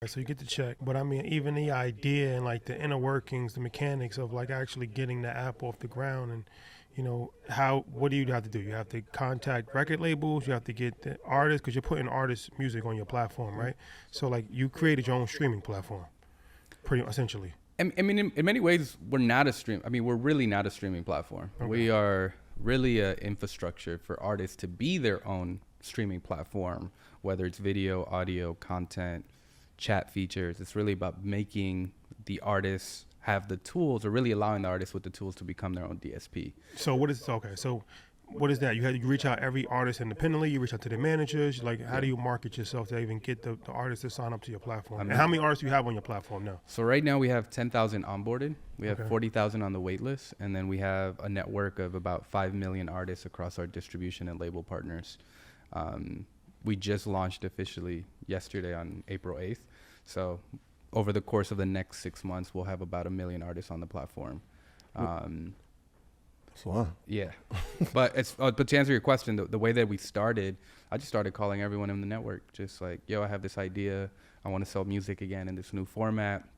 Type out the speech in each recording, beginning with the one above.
So you get the check, but I mean, even the idea and like the inner workings, the mechanics of like actually getting the app off the ground, and how what do you have to do? You have to contact record labels, you have to get the artists because you're putting artists' music on your platform, right? So like you created your own streaming platform, pretty essentially. I mean, in many ways, we're not a stream. I mean, we're really not a streaming platform. Okay. We are really an infrastructure for artists to be their own streaming platform, whether it's video, audio, content, chat features. It's really about making the artists have the tools, or really allowing the artists with the tools to become their own DSP. So what is okay? So what is that? You reach out every artist independently. You reach out to the managers. Like, how do you market yourself to even get the artists to sign up to your platform? And how many artists do you have on your platform now? So right now we have 10,000 onboarded. We have 40,000 on the wait list. And then we have a network of about 5 million artists across our distribution and label partners. We just launched officially yesterday on April 8th. So over the course of the next 6 months, we'll have about 1 million artists on the platform. Wow. Yeah. But to answer your question, the way that we started, I just started calling everyone in the network, just like, yo, I have this idea. I want to sell music again in this new format.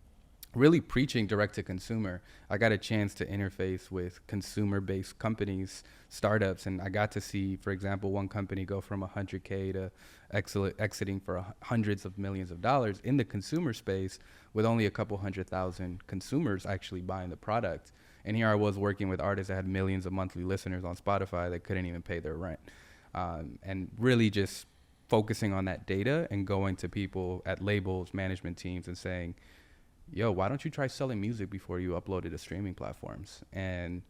Really preaching direct to consumer. I got a chance to interface with consumer-based companies, startups, and I got to see, for example, one company go from 100K to exiting for hundreds of millions of dollars in the consumer space with only a couple 100,000 consumers actually buying the product. And here I was working with artists that had millions of monthly listeners on Spotify that couldn't even pay their rent. And really just focusing on that data and going to people at labels, management teams, and saying, yo, why don't you try selling music before you upload it to streaming platforms? And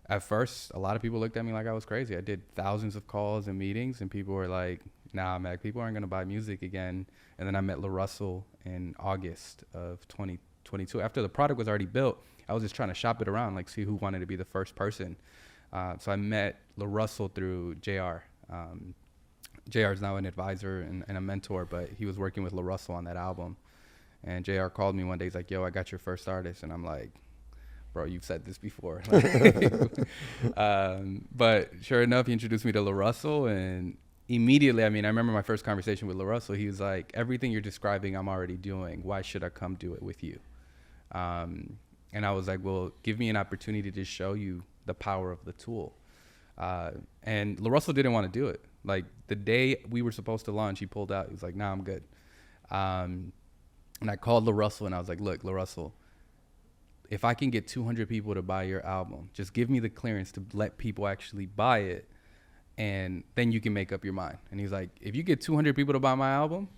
at first, a lot of people looked at me like I was crazy. I did thousands of calls and meetings, and people were like, nah, Mac, people aren't going to buy music again. And then I met LaRussell in August of 2022. After the product was already built, I was just trying to shop it around, like see who wanted to be the first person. So I met LaRussell through JR. JR is now an advisor and a mentor, but he was working with LaRussell on that album. And JR called me one day. He's like, yo, I got your first artist. And I'm like, bro, you've said this before. But sure enough, he introduced me to LaRussell. And immediately, I mean, I remember my first conversation with LaRussell. He was like, everything you're describing, I'm already doing. Why should I come do it with you? And I was like, well, give me an opportunity to show you the power of the tool. And LaRussell didn't want to do it. Like the day we were supposed to launch, he pulled out. He was like, nah, I'm good. And I called LaRussell and I was like, look, LaRussell, if I can get 200 people to buy your album, just give me the clearance to let people actually buy it, and then you can make up your mind. And he's like, if you get 200 people to buy my album,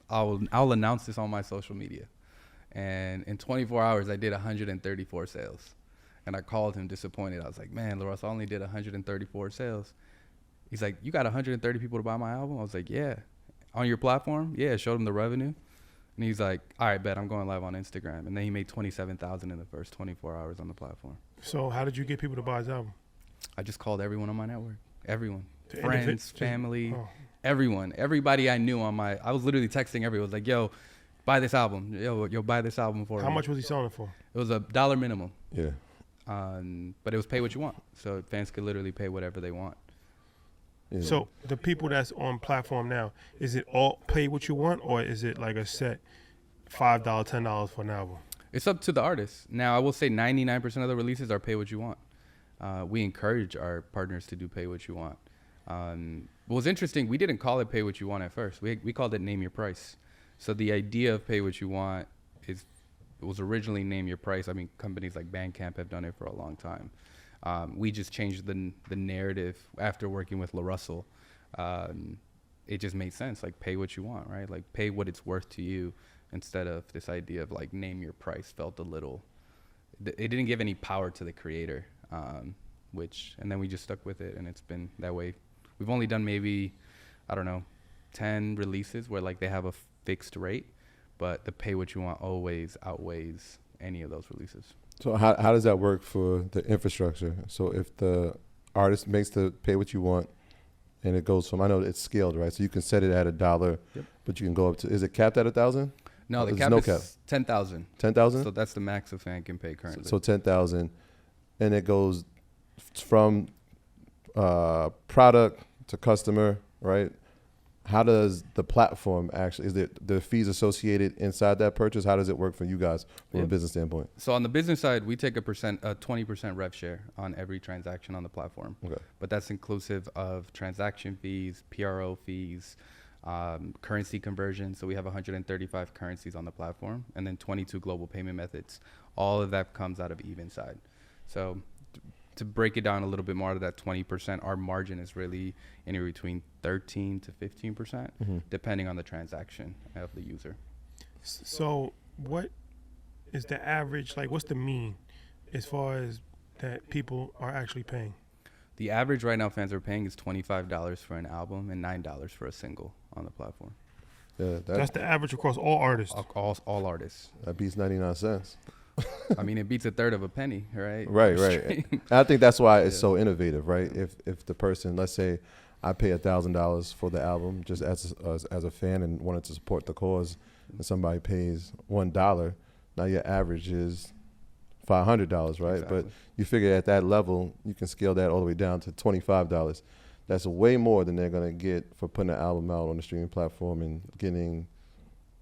I'll announce this on my social media. And in 24 hours, I did 134 sales. And I called him disappointed. I was like, man, LaRussell, I only did 134 sales. He's like, you got 130 people to buy my album? I was like, yeah. On your platform? Yeah, showed him the revenue. And he's like, all right, bet, I'm going live on Instagram. And then he made 27,000 in the first 24 hours on the platform. So how did you get people to buy his album? I just called everyone on my network. Everyone. Friends, family, everyone. Everybody I knew I was literally texting everyone. I was like, yo, buy this album. Yo, buy this album for me. How much was he selling it for? It was $1 minimum. Yeah. But it was pay what you want. So fans could literally pay whatever they want. Yeah. So the people that's on platform now, is it all pay what you want, or is it like a set $5, $10 for an album? It's up to the artist. Now, I will say 99% of the releases are pay what you want. We encourage our partners to do pay what you want. What was interesting, we didn't call it pay what you want at first. We called it name your price. So the idea of pay what you want was originally name your price. I mean, companies like Bandcamp have done it for a long time. We just changed the narrative after working with LaRussell. It just made sense, like pay what you want, right? Like pay what it's worth to you, instead of this idea of like name your price. Felt a little, it didn't give any power to the creator, and then we just stuck with it, and it's been that way. We've only done maybe, I don't know, 10 releases where like they have a fixed rate, but the pay what you want always outweighs any of those releases. So how does that work for the infrastructure? So if the artist makes the pay what you want, and it goes from, I know it's scaled, right? So you can set it at $1, yep, but you can go up to, is it capped at 1,000? No, the cap is 10,000. 10,000? So that's the max a fan can pay currently. So 10,000, and it goes from product to customer, right? how does the platform actually, is there the fees associated inside that purchase? How does it work for you guys from a business standpoint? So on the business side, we take a 20% rev share on every transaction on the platform. Okay. But that's inclusive of transaction fees, PRO fees, currency conversion. So we have 135 currencies on the platform, and then 22 global payment methods. All of that comes out of even side. So to break it down a little bit more to that 20%, our margin is really anywhere between 13 to 15%, depending on the transaction of the user. So what is the average, like what's the mean as far as that people are actually paying? The average right now fans are paying is $25 for an album and $9 for a single on the platform. Yeah, That's the average across all artists. All artists. that beats 99 cents. I mean, it beats a third of a penny, right? Right. And I think that's why it's so innovative, right? If the person, let's say, I pay $1,000 for the album just as a fan and wanted to support the cause, and somebody pays $1, now your average is $500, right? Exactly. But you figure at that level, you can scale that all the way down to $25. That's way more than they're gonna get for putting an album out on the streaming platform and getting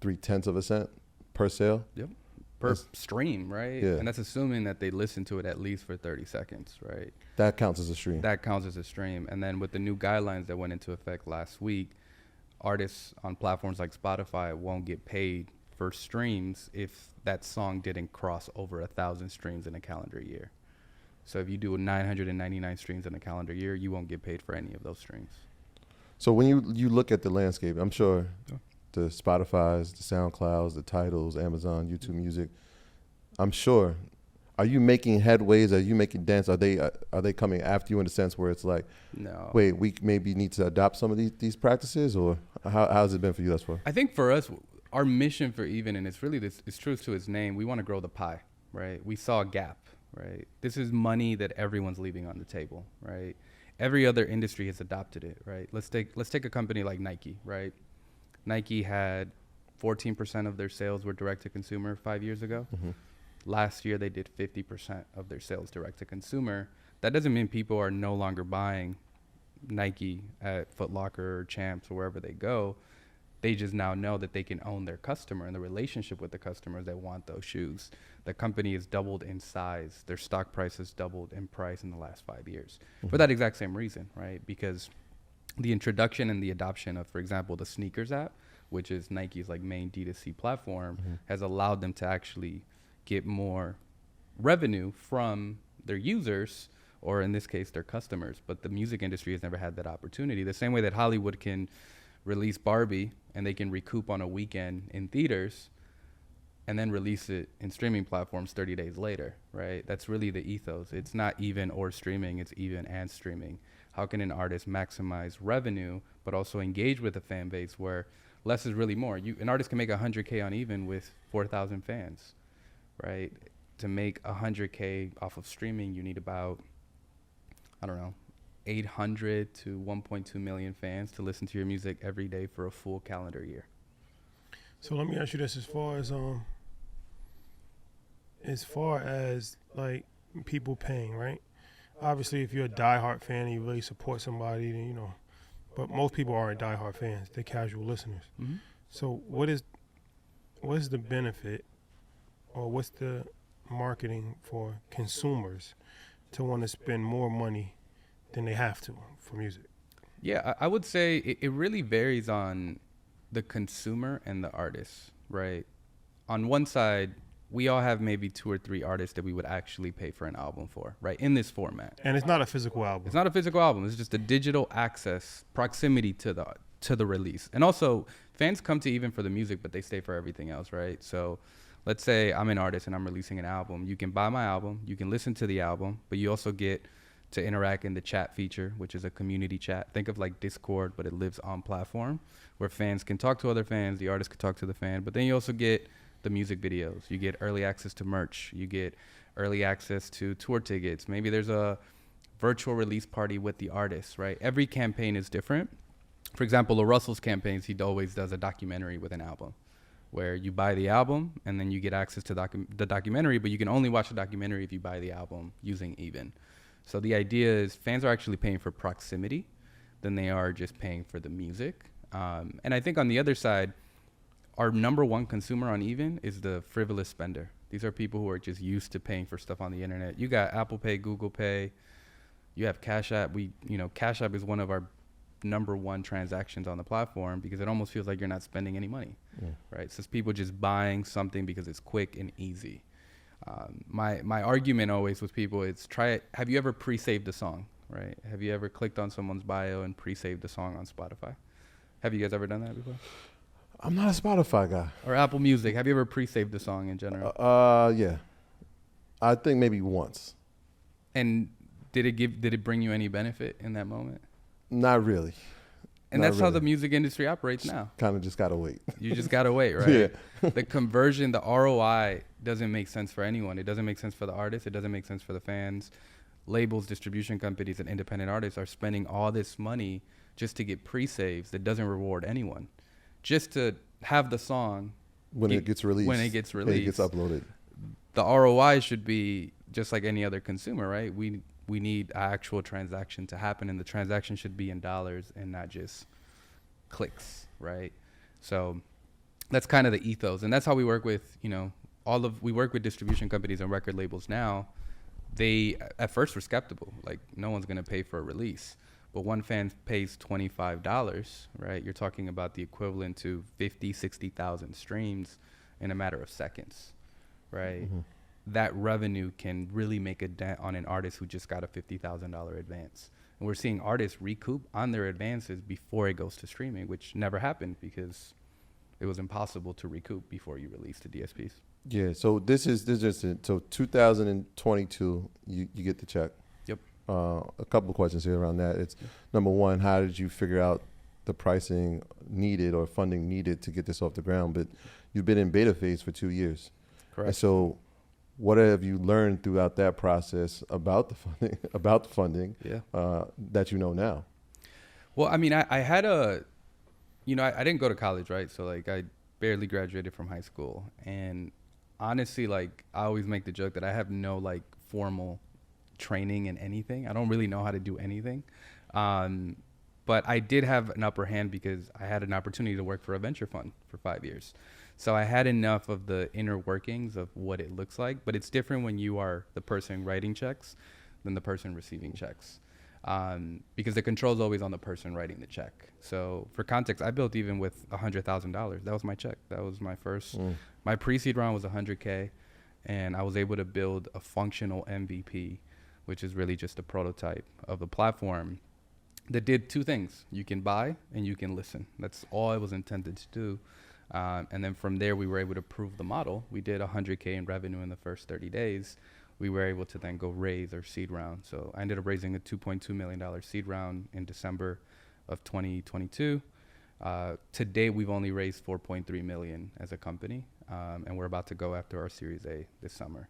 0.3 cents per sale. Yep. Per stream, right? Yeah. And that's assuming that they listen to it at least for 30 seconds, right? That counts as a stream. That counts as a stream. And then with the new guidelines that went into effect last week, artists on platforms like Spotify won't get paid for streams if that song didn't cross over 1,000 streams in a calendar year. So if you do 999 streams in a calendar year, you won't get paid for any of those streams. So when you look at the landscape, I'm sure the Spotify's, the SoundClouds, the Tidals, Amazon, YouTube Music, I'm sure, are you making headways? Are you making dents? Are they coming after you in the sense where it's like, No. wait, we maybe need to adopt some of these practices, or how's it been for you thus far? I think for us, our mission for Even, and it's really this, it's true to its name, we want to grow the pie, right? We saw a gap, right? This is money that everyone's leaving on the table, right? Every other industry has adopted it, right? Let's take a company like Nike, right? Nike had 14% of their sales were direct to consumer 5 years ago. Last year, they did 50% of their sales direct to consumer. That doesn't mean people are no longer buying Nike at Foot Locker or Champs or wherever they go. They just now know that they can own their customer and the relationship with the customers that want those shoes. The company has doubled in size. Their stock price has doubled in price in the last 5 years for that exact same reason, right? Because the introduction and the adoption of, for example, the sneakers app, which is Nike's like main D2C platform, has allowed them to actually get more revenue from their users, or in this case, their customers. But the music industry has never had that opportunity. The same way that Hollywood can release Barbie and they can recoup on a weekend in theaters and then release it in streaming platforms 30 days later, right? That's really the ethos. It's not even or streaming, it's even and streaming. How can an artist maximize revenue, but also engage with a fan base where less is really more? An artist can make 100K on Even with 4,000 fans, right? To make 100K off of streaming, you need about, 800 to 1.2 million fans to listen to your music every day for a full calendar year. So let me ask you this: as far as like people paying, right? Obviously, if you're a diehard fan and you really support somebody, then but most people aren't diehard fans; they're casual listeners. So what is the benefit, or what's the marketing for consumers to want to spend more money than they have to for music? Yeah, I would say it really varies on the consumer and the artist, right? On one side, we all have maybe 2 or 3 artists that we would actually pay for an album for, right? In this format. And it's not a physical album. It's not a physical album. It's just a digital access, proximity to the release. And also, fans come to Even for the music, but they stay for everything else, right? So let's say I'm an artist and I'm releasing an album. You can buy my album, you can listen to the album, but you also get to interact in the chat feature, which is a community chat. Think of like Discord, but it lives on platform where fans can talk to other fans, the artist can talk to the fan, but then you also get the music videos. You get early access to merch. You get early access to tour tickets. Maybe there's a virtual release party with the artist, right? Every campaign is different. For example, Russell's campaigns, he always does a documentary with an album where you buy the album and then you get access to the documentary, but you can only watch the documentary if you buy the album using Even. So the idea is fans are actually paying for proximity than they are just paying for the music. And I think on the other side, our number one consumer on Even is the frivolous spender. These are people who are just used to paying for stuff on the internet. You got Apple Pay, Google Pay, you have Cash App. Cash App is one of our number one transactions on the platform because it almost feels like you're not spending any money, right? So it's people just buying something because it's quick and easy. My argument always with people is try it. Have you ever pre-saved a song, right? Have you ever clicked on someone's bio and pre-saved a song on Spotify? Have you guys ever done that before? I'm not a Spotify guy. Or Apple Music. Have you ever pre-saved a song in general? Yeah. I think maybe once. And did it bring you any benefit in that moment? Not really. And Not that's how really. the music industry operates now. Kind of just gotta wait. You just gotta wait, right? Yeah. The conversion, the ROI doesn't make sense for anyone. It doesn't make sense for the artists. It doesn't make sense for the fans. Labels, distribution companies, and independent artists are spending all this money just to get pre-saves that doesn't reward anyone. Just to have the song When it gets released. When it gets and released. it gets uploaded. The ROI should be just like any other consumer, right? We need an actual transaction to happen, and the transaction should be in dollars and not just clicks, right? So that's kind of the ethos, and that's how we work with, we work with distribution companies and record labels now. They at first were skeptical, like no one's gonna pay for a release. But one fan pays $25, right? You're talking about the equivalent to 50, 60,000 streams in a matter of seconds, right? Mm-hmm. That revenue can really make a dent on an artist who just got a $50,000 advance. And we're seeing artists recoup on their advances before it goes to streaming, which never happened because it was impossible to recoup before you released to DSPs. Yeah. So this is it. So 2022, you get the check. Yep. A couple of questions here around that. It's number one, how did you figure out the pricing needed or funding needed to get this off the ground? But you've been in beta phase for 2 years. Correct. And so what have you learned throughout that process about the funding, that you know now? Well, I mean, I had I didn't go to college, right? So like I barely graduated from high school. And honestly, like I always make the joke that I have no like formal training in anything. I don't really know how to do anything. But I did have an upper hand because I had an opportunity to work for a venture fund for 5 years. So I had enough of the inner workings of what it looks like, but it's different when you are the person writing checks than the person receiving checks. Because the control is always on the person writing the check. So for context, I built Even with $100,000. That was my check. That was my first, my pre-seed round was $100K, and I was able to build a functional MVP, which is really just a prototype of the platform that did two things. You can buy and you can listen. That's all it was intended to do. And then from there, we were able to prove the model. We did $100K in revenue in the first 30 days. We were able to then go raise our seed round. So I ended up raising a $2.2 million seed round in December of 2022. To date, we've only raised $4.3 million as a company. And we're about to go after our Series A this summer.